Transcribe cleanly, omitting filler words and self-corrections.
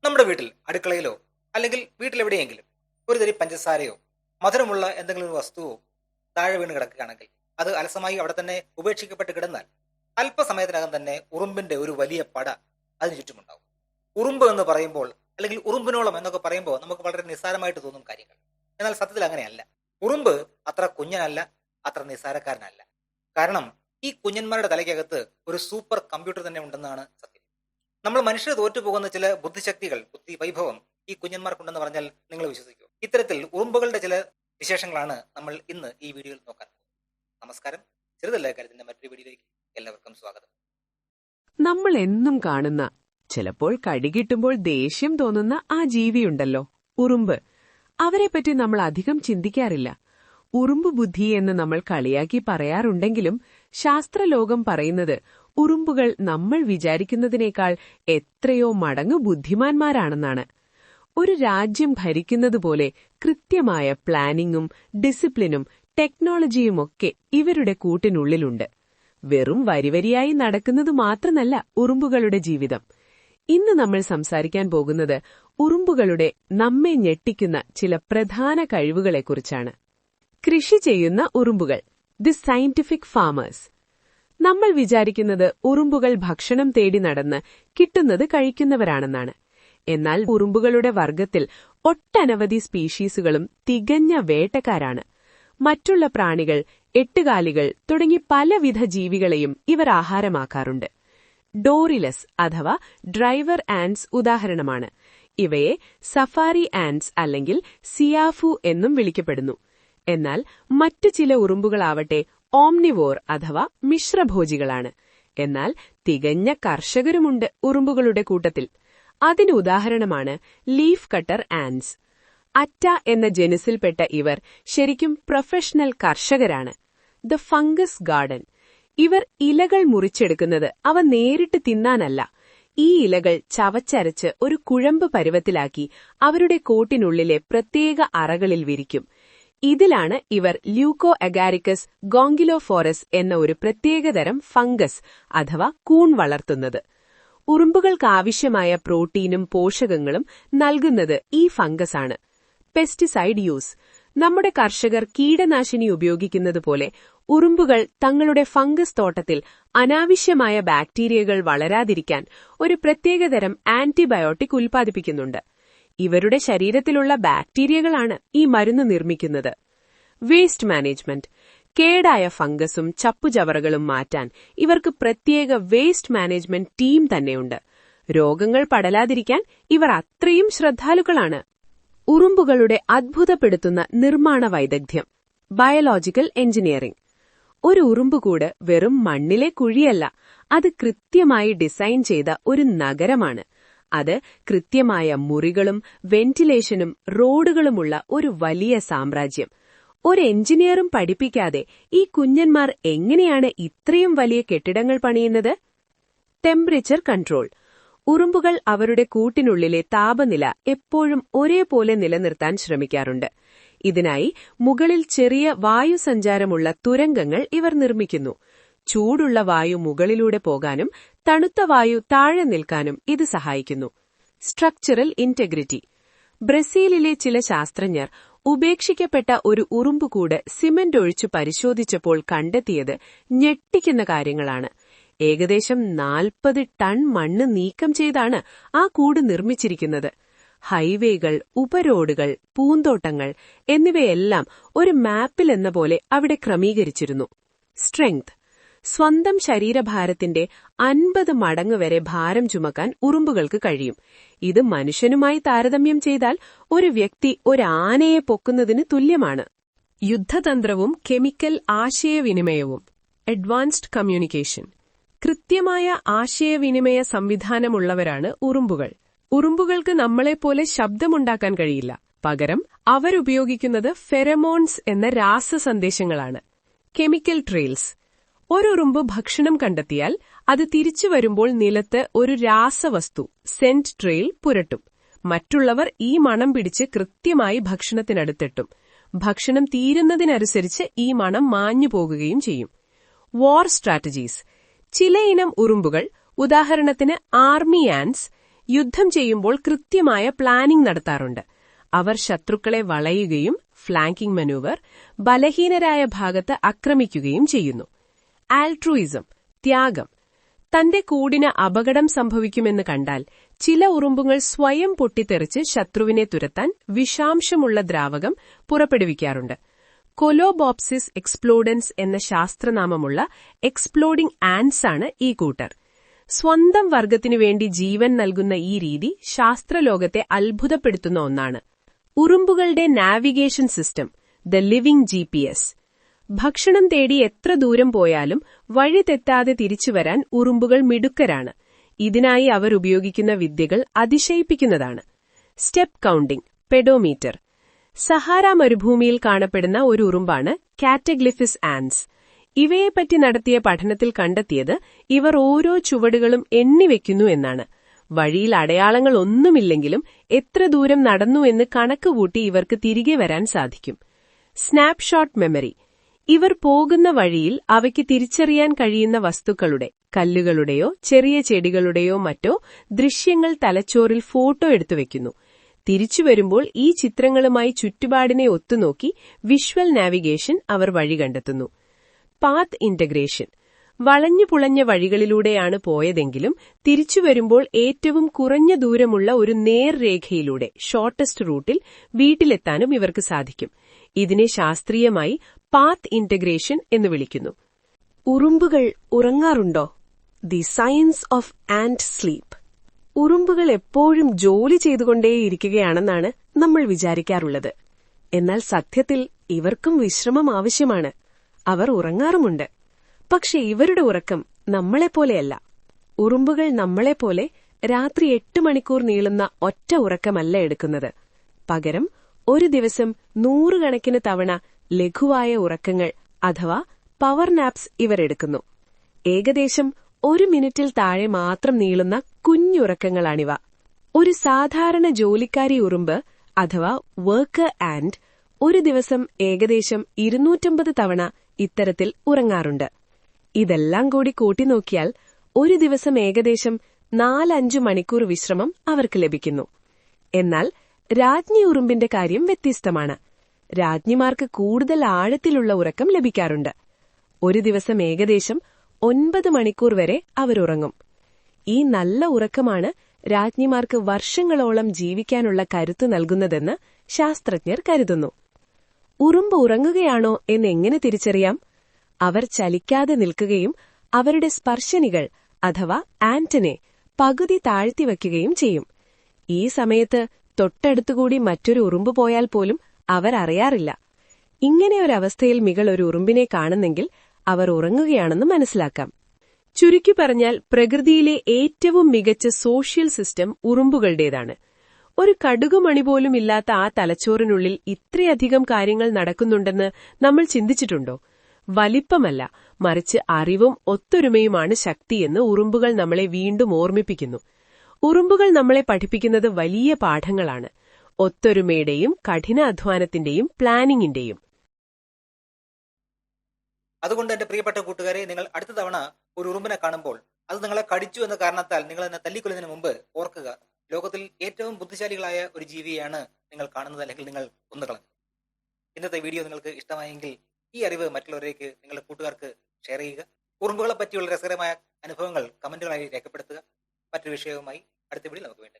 നമ്മുടെ വീട്ടിൽ അടുക്കളയിലോ അല്ലെങ്കിൽ വീട്ടിലെവിടെയെങ്കിലും ഒരു തരി പഞ്ചസാരയോ മധുരമുള്ള എന്തെങ്കിലും ഒരു വസ്തുവോ താഴെ വീണ് കിടക്കുകയാണെങ്കിൽ അത് അലസമായി അവിടെ തന്നെ ഉപേക്ഷിക്കപ്പെട്ട് കിടന്നാൽ അല്പസമയത്തിനകം തന്നെ ഉറുമ്പിന്റെ ഒരു വലിയ പട അതിന് ചുറ്റുമുണ്ടാവും. ഉറുമ്പ് എന്ന് പറയുമ്പോൾ അല്ലെങ്കിൽ ഉറുമ്പിനോളം എന്നൊക്കെ പറയുമ്പോൾ നമുക്ക് വളരെ നിസ്സാരമായിട്ട് തോന്നും കാര്യങ്ങൾ. എന്നാൽ സത്യത്തിൽ അങ്ങനെയല്ല. ഉറുമ്പ് അത്ര കുഞ്ഞനല്ല, അത്ര നിസ്സാരക്കാരനല്ല. കാരണം ഈ കുഞ്ഞന്മാരുടെ തലയ്ക്കകത്ത് ഒരു സൂപ്പർ കമ്പ്യൂട്ടർ തന്നെ ഉണ്ടെന്നാണ് സത്യം. നമ്മൾ മനുഷ്യർ തോറ്റുപോകുന്ന ചില ബുദ്ധിശക്തികൾ, ബുദ്ധി വൈഭവം ഈ കുഞ്ഞന്മാർക്കുണ്ടെന്ന് പറഞ്ഞാൽ നിങ്ങൾ വിശ്വസിക്കുമോ? ഇത്തരത്തിൽ ഉറുമ്പുകളുടെ ചില വിശേഷങ്ങളാണ് നമ്മൾ ഇന്ന് ഈ വീഡിയോയിൽ നോക്കാൻ പോകുന്നത്. നമസ്കാരം. ചെറുതല്ല കാര്യത്തിന്റെ മറ്റൊരു വീഡിയോയിലേക്ക് എല്ലാവർക്കും സ്വാഗതം. നമ്മൾ എന്നും കാണുന്ന, ചിലപ്പോൾ കടികിട്ടുമ്പോൾ ദേഷ്യം തോന്നുന്ന ആ ജീവിയുണ്ടല്ലോ, ഉറുമ്പ്. അവരെപ്പറ്റി നമ്മൾ അധികം ചിന്തിക്കാറില്ല. ഉറുമ്പ് ബുദ്ധി എന്ന് നമ്മൾ കളിയാക്കി പറയാറുണ്ടെങ്കിലും ശാസ്ത്രലോകം പറയുന്നത് ഉറുമ്പുകൾ നമ്മൾ വിചാരിക്കുന്നതിനേക്കാൾ എത്രയോ മടങ്ങ് ബുദ്ധിമാന്മാരാണെന്നാണ്. ഒരു രാജ്യം ഭരിക്കുന്നതുപോലെ കൃത്യമായ പ്ലാനിങ്ങും ഡിസിപ്ലിനും ടെക്നോളജിയുമൊക്കെ ഇവരുടെ കൂട്ടിനുള്ളിലുണ്ട്. വെറും വരിവരിയായി നടക്കുന്നത് മാത്രമല്ല ഉറുമ്പുകളുടെ ജീവിതം. ഇന്ന് നമ്മൾ സംസാരിക്കാൻ പോകുന്നത് ഉറുമ്പുകളുടെ നമ്മെ ഞെട്ടിക്കുന്ന ചില പ്രധാന കഴിവുകളെക്കുറിച്ചാണ്. കൃഷി ചെയ്യുന്ന ഉറുമ്പുകൾ, ദി സയന്റിഫിക് ഫാമേഴ്സ്. നമ്മൾ വിചാരിക്കുന്നത് ഉറുമ്പുകൾ ഭക്ഷണം തേടി നടന്ന് കിട്ടുന്നത് കഴിക്കുന്നവരാണെന്നാണ്. എന്നാൽ ഉറുമ്പുകളുടെ വർഗത്തിൽ ഒട്ടനവധി സ്പീഷീസുകളും തികഞ്ഞ വേട്ടക്കാരാണ്. മറ്റുള്ള പ്രാണികൾ, എട്ടുകാലികൾ തുടങ്ങി പലവിധ ജീവികളെയും ഇവർ ആഹാരമാക്കാറുണ്ട്. ഡോറിലസ് അഥവാ ഡ്രൈവർ ആൻഡ്സ് ഉദാഹരണമാണ്. ഇവയെ സഫാരി ആൻഡ്സ് അല്ലെങ്കിൽ സിയാഫു എന്നും വിളിക്കപ്പെടുന്നു. എന്നാൽ മറ്റു ചില ഉറുമ്പുകളാവട്ടെ ഓംനിവോർ അഥവാ മിശ്രഭോജികളാണ്. എന്നാൽ തികഞ്ഞ കർഷകരുമുണ്ട് ഉറുമ്പുകളുടെ കൂട്ടത്തിൽ. അതിന് ഉദാഹരണമാണ് ലീഫ് കട്ടർ ആൻഡ്സ്. അറ്റ എന്ന ജനുസിൽപ്പെട്ട ഇവർ ശരിക്കും പ്രൊഫഷണൽ കർഷകരാണ്. The fungus garden. ഇവർ ഇലകൾ മുറിച്ചെടുക്കുന്നത് അവ നേരിട്ട് തിന്നാനല്ല, ഈ ഇലകൾ ചവച്ചരച്ച് ഒരു കുഴമ്പ് പരുവത്തിലാക്കി അവരുടെ കോട്ടിനുള്ളിലെ പ്രത്യേക അറകളിൽ വിരിക്കും. ഇതിലാണ് ഇവർ ല്യൂക്കോ അഗാരിക്കസ് ഗോങ്കിലോഫോറസ് എന്ന ഒരു പ്രത്യേകതരം ഫംഗസ് അഥവാ കൂൺ വളർത്തുന്നത്. ഉറുമ്പുകൾക്കാവശ്യമായ പ്രോട്ടീനും പോഷകങ്ങളും നൽകുന്നത് ഈ ഫംഗസാണ്. Pesticide use. നമ്മുടെ കർഷകർ കീടനാശിനി ഉപയോഗിക്കുന്നതുപോലെ ഉറുമ്പുകൾ തങ്ങളുടെ ഫംഗസ് തോട്ടത്തിൽ അനാവശ്യമായ ബാക്ടീരിയകൾ വളരാതിരിക്കാൻ ഒരു പ്രത്യേകതരം ആന്റിബയോട്ടിക് ഉൽപ്പാദിപ്പിക്കുന്നുണ്ട്. ഇവരുടെ ശരീരത്തിലുള്ള ബാക്ടീരിയകളാണ് ഈ മരുന്ന് നിർമ്മിക്കുന്നത്. Waste management. കേടായ ഫംഗസും ചപ്പുചവറുകളും മാറ്റാൻ ഇവർക്ക് പ്രത്യേക വേസ്റ്റ് മാനേജ്മെന്റ് ടീം തന്നെയുണ്ട്. രോഗങ്ങൾ പടരാതിരിക്കാൻ ഇവർ അത്രയും ശ്രദ്ധാലുക്കളാണ്. ഉറുമ്പുകളുടെ അത്ഭുതപ്പെടുത്തുന്ന നിർമ്മാണ വൈദഗ്ധ്യം, ബയോളജിക്കൽ എഞ്ചിനീയറിംഗ്. ഒരു ഉറുമ്പുകൂട് വെറും മണ്ണിലെ കുഴിയല്ല, അത് കൃത്യമായി ഡിസൈൻ ചെയ്ത ഒരു നഗരമാണ്. അത് കൃത്യമായ മുറികളും വെന്റിലേഷനും റോഡുകളുമുള്ള ഒരു വലിയ സാമ്രാജ്യം. ഒരു എഞ്ചിനീയറും പഠിപ്പിക്കാതെ ഈ കുഞ്ഞന്മാർ എങ്ങനെയാണ് ഇത്രയും വലിയ കെട്ടിടങ്ങൾ പണിയുന്നത്? Temperature control. ഉറുമ്പുകൾ അവരുടെ കൂട്ടിനുള്ളിലെ താപനില എപ്പോഴും ഒരേപോലെ നിലനിർത്താൻ ശ്രമിക്കാറുണ്ട്. ഇതിനായി മുകളിൽ ചെറിയ വായുസഞ്ചാരമുള്ള തുരങ്കങ്ങൾ ഇവർ നിർമ്മിക്കുന്നു. ചൂടുള്ള വായു മുകളിലൂടെ പോകാനും തണുത്ത വായു താഴെ നിൽക്കാനും ഇത് സഹായിക്കുന്നു. Structural integrity. ബ്രസീലിലെ ചില ശാസ്ത്രജ്ഞർ ഉപേക്ഷിക്കപ്പെട്ട ഒരു ഉറുമ്പുകൂട് സിമന്റ് ഒഴിച്ചു പരിശോധിച്ചപ്പോൾ കണ്ടെത്തിയത് ഞെട്ടിക്കുന്ന കാര്യങ്ങളാണ്. ഏകദേശം 40 ടൺ മണ്ണ് നീക്കം ചെയ്താണ് ആ കൂട് നിർമ്മിച്ചിരിക്കുന്നത്. ഹൈവേകൾ, ഉപരോഡുകൾ, പൂന്തോട്ടങ്ങൾ എന്നിവയെല്ലാം ഒരു മാപ്പിലെന്ന പോലെ അവിടെ ക്രമീകരിച്ചിരുന്നു. സ്ട്രെങ്ത്. സ്വന്തം ശരീരഭാരത്തിന്റെ 50 മടങ്ങ് വരെ ഭാരം ചുമക്കാൻ ഉറുമ്പുകൾക്ക് കഴിയും. ഇത് മനുഷ്യനുമായി താരതമ്യം ചെയ്താൽ ഒരു വ്യക്തി ഒരു ആനയെ പൊക്കുന്നതിന് തുല്യമാണ്. യുദ്ധതന്ത്രവും കെമിക്കൽ ആശയവിനിമയവും, അഡ്വാൻസ്ഡ് കമ്മ്യൂണിക്കേഷൻ. കൃത്യമായ ആശയവിനിമയ സംവിധാനമുള്ളവരാണ് ഉറുമ്പുകൾ. ഉറുമ്പുകൾക്ക് നമ്മളെപ്പോലെ ശബ്ദമുണ്ടാക്കാൻ കഴിയില്ല. പകരം അവരുപയോഗിക്കുന്നത് ഫെറമോൺസ് എന്ന രാസസന്ദേശങ്ങളാണ്. Chemical trails. ഒരുറുമ്പ് ഭക്ഷണം കണ്ടെത്തിയാൽ അത് തിരിച്ചു വരുമ്പോൾ നിലത്ത് ഒരു രാസവസ്തു, സെന്റ് ട്രെയിൽ, പുരട്ടും. മറ്റുള്ളവർ ഈ മണം പിടിച്ച് കൃത്യമായി ഭക്ഷണത്തിനടുത്തെത്തും. ഭക്ഷണം തീരുന്നതിനനുസരിച്ച് ഈ മണം മാഞ്ഞു പോകുകയും ചെയ്യും. വാർ സ്ട്രാറ്റജീസ്. ചിലയിനം ഉറുമ്പുകൾ, ഉദാഹരണത്തിന് ആർമി ആൻഡ്സ്, യുദ്ധം ചെയ്യുമ്പോൾ കൃത്യമായ പ്ലാനിംഗ് നടത്താറുണ്ട്. അവർ ശത്രുക്കളെ വളയുകയും ഫ്ലാങ്കിംഗ് മനൂവർ, ബലഹീനരായ ഭാഗത്ത് ആക്രമിക്കുകയും ചെയ്യുന്നു. ആൾട്രൂയിസം, ത്യാഗം. തന്റെ കൂടിന് അപകടം സംഭവിക്കുമെന്ന് കണ്ടാൽ ചില ഉറുമ്പുകൾ സ്വയം പൊട്ടിത്തെറിച്ച് ശത്രുവിനെ തുരത്താൻ വിഷാംശമുള്ള ദ്രാവകം പുറപ്പെടുവിക്കാറുണ്ട്. കൊലോബോപ്സിസ് എക്സ്പ്ലോഡൻസ് എന്ന ശാസ്ത്രനാമമുള്ള എക്സ്പ്ലോഡിംഗ് ആൻസ് ആണ് ഈ കൂട്ടർ. സ്വന്തം വർഗത്തിനു വേണ്ടി ജീവൻ നൽകുന്ന ഈ രീതി ശാസ്ത്രലോകത്തെ അത്ഭുതപ്പെടുത്തുന്ന ഒന്നാണ്. ഉറുമ്പുകളുടെ navigation system, the living GPS. ഭക്ഷണം തേടി എത്ര ദൂരം പോയാലും വഴി തെറ്റാതെ തിരിച്ചുവരാൻ ഉറുമ്പുകൾ മിടുക്കരാണ്. ഇതിനായി അവർ ഉപയോഗിക്കുന്ന വിദ്യകൾ അതിശയിപ്പിക്കുന്നതാണ്. Step counting, pedometer. സഹാര മരുഭൂമിയിൽ കാണപ്പെടുന്ന ഒരു ഉറുമ്പാണ് കാറ്റഗ്ലിഫിസ് ആൻസ്. ഇവയെപ്പറ്റി നടത്തിയ പഠനത്തിൽ കണ്ടെത്തിയത് ഇവർ ഓരോ ചുവടുകളും എണ്ണിവെക്കുന്നു എന്നാണ്. വഴിയിൽ അടയാളങ്ങൾ ഒന്നുമില്ലെങ്കിലും എത്ര ദൂരം നടന്നു എന്ന് കണക്കുകൂട്ടി ഇവർക്ക് തിരികെ വരാൻ സാധിക്കും. Snapshot memory. ഇവർ പോകുന്ന വഴിയിൽ അവയ്ക്ക് തിരിച്ചറിയാൻ കഴിയുന്ന വസ്തുക്കളുടെ, കല്ലുകളുടെയോ ചെറിയ ചെടികളുടെയോ മറ്റോ ദൃശ്യങ്ങൾ തലച്ചോറിൽ ഫോട്ടോ എടുത്തുവെക്കുന്നു. തിരിച്ചുവരുമ്പോൾ ഈ ചിത്രങ്ങളുമായി ചുറ്റുപാടിനെ ഒത്തുനോക്കി വിഷ്വൽ നാവിഗേഷൻ അവർ വഴി കണ്ടെത്തുന്നു. Path integration. വളഞ്ഞു പുളഞ്ഞ വഴികളിലൂടെയാണ് പോയതെങ്കിലും തിരിച്ചുവരുമ്പോൾ ഏറ്റവും കുറഞ്ഞ ദൂരമുള്ള ഒരു നേർരേഖയിലൂടെ, ഷോർട്ടസ്റ്റ് റൂട്ടിൽ വീട്ടിലെത്താനും ഇവർക്ക് സാധിക്കും. ഇതിനെ ശാസ്ത്രീയമായി പാത്ത് ഇന്റഗ്രേഷൻ എന്ന് വിളിക്കുന്നു. ഉറുമ്പുകൾ ഉറങ്ങാറുണ്ടോ? The science of ant sleep. ഉറുമ്പുകൾ എപ്പോഴും ജോലി ചെയ്തുകൊണ്ടേയിരിക്കുകയാണെന്നാണ് നമ്മൾ വിചാരിക്കാറുള്ളത്. എന്നാൽ സത്യത്തിൽ ഇവർക്കും വിശ്രമം ആവശ്യമാണ്. അവർ ഉറങ്ങാറുമുണ്ട്. പക്ഷെ ഇവരുടെ ഉറക്കം നമ്മളെപ്പോലെയല്ല. ഉറുമ്പുകൾ നമ്മളെപ്പോലെ രാത്രി 8 മണിക്കൂർ നീളുന്ന ഒറ്റ ഉറക്കമല്ല എടുക്കുന്നത്. പകരം ഒരു ദിവസം 100 കണക്കിന് തവണ ലഘുവായ ഉറക്കങ്ങൾ അഥവാ പവർ നാപ്സ് ഇവരെടുക്കുന്നു. ഏകദേശം 1 മിനിറ്റിൽ താഴെ മാത്രം നീളുന്ന കുഞ്ഞുറക്കങ്ങളാണിവ. ഒരു സാധാരണ ജോലിക്കാരി ഉറുമ്പ് അഥവാ വർക്കർ ആന്റ് ഒരു ദിവസം ഏകദേശം 250 തവണ ഇത്തരത്തിൽ ഉറങ്ങാറുണ്ട്. ഇതെല്ലാം കൂടി കൂട്ടിനോക്കിയാൽ ഒരു ദിവസം ഏകദേശം 4-5 മണിക്കൂർ വിശ്രമം അവർക്ക് ലഭിക്കുന്നു. എന്നാൽ രാജ്ഞി ഉറുമ്പിന്റെ കാര്യം വ്യത്യസ്തമാണ്. രാജ്ഞിമാർക്ക് കൂടുതൽ ആഴത്തിലുള്ള ഉറക്കം ലഭിക്കാറുണ്ട്. ഒരു ദിവസം ഏകദേശം 9 മണിക്കൂർ വരെ അവരുറങ്ങും. ഈ നല്ല ഉറക്കമാണ് രാജ്ഞിമാർക്ക് വർഷങ്ങളോളം ജീവിക്കാനുള്ള കരുത്ത് നൽകുന്നതെന്ന് ശാസ്ത്രജ്ഞർ കരുതുന്നു. ഉറുമ്പ് ഉറങ്ങുകയാണോ എന്നെങ്ങനെ തിരിച്ചറിയാം? അവർ ചലിക്കാതെ നിൽക്കുകയും അവരുടെ സ്പർശനികൾ അഥവാ ആന്റനെ പകുതി താഴ്ത്തിവയ്ക്കുകയും ചെയ്യും. ഈ സമയത്ത് തൊട്ടടുത്തുകൂടി മറ്റൊരു ഉറുമ്പ് പോയാൽ പോലും അവർ അറിയാറില്ല. ഇങ്ങനെയൊരവസ്ഥയിൽ മികൾ ഒരു ഉറുമ്പിനെ കാണുന്നെങ്കിൽ അവർ ഉറങ്ങുകയാണെന്ന് മനസ്സിലാക്കാം. ചുരുക്കി പറഞ്ഞാൽ പ്രകൃതിയിലെ ഏറ്റവും മികച്ച സോഷ്യൽ സിസ്റ്റം ഉറുമ്പുകളുടേതാണ്. ഒരു കടുകുമണി പോലും ഇല്ലാത്ത ആ തലച്ചോറിനുള്ളിൽ ഇത്രയധികം കാര്യങ്ങൾ നടക്കുന്നുണ്ടെന്ന് നമ്മൾ ചിന്തിച്ചിട്ടുണ്ടോ? വലിപ്പമല്ല, മറിച്ച് അറിവും ഒത്തൊരുമയുമാണ് ശക്തിയെന്ന് ഉറുമ്പുകൾ നമ്മളെ വീണ്ടും ഓർമ്മിപ്പിക്കുന്നു. ഉറുമ്പുകൾ നമ്മളെ പഠിപ്പിക്കുന്നത് വലിയ പാഠങ്ങളാണ്. ഒത്തൊരുമയുടെയും കഠിനാധ്വാനത്തിന്റെയും പ്ലാനിങ്ങിന്റെയും. അതുകൊണ്ട് എന്റെ പ്രിയപ്പെട്ട കൂട്ടുകാരെ, നിങ്ങൾ അടുത്ത തവണ ഒരു ഉറുമ്പിനെ കാണുമ്പോൾ അത് നിങ്ങളെ കടിച്ചു എന്ന കാരണത്താൽ നിങ്ങൾ എന്നെ തല്ലിക്കൊല്ലുന്നതിന് മുമ്പ് ഓർക്കുക, ലോകത്തിൽ ഏറ്റവും ബുദ്ധിശാലികളായ ഒരു ജീവിയെയാണ് നിങ്ങൾ കാണുന്നത്, അല്ലെങ്കിൽ നിങ്ങൾ കൊന്നുകളഞ്ഞു. ഇന്നത്തെ വീഡിയോ നിങ്ങൾക്ക് ഇഷ്ടമായെങ്കിൽ ഈ അറിവ് മറ്റുള്ളവരേക്ക് നിങ്ങളുടെ കൂട്ടുകാർക്ക് ഷെയർ ചെയ്യുക. ഉറുമ്പുകളെ പറ്റിയുള്ള രസകരമായ അനുഭവങ്ങൾ കമന്റുകളായി രേഖപ്പെടുത്തുക. മറ്റൊരു വിഷയവുമായി അടുത്ത വീഡിയോയിൽ നമുക്ക് വീണ്ടും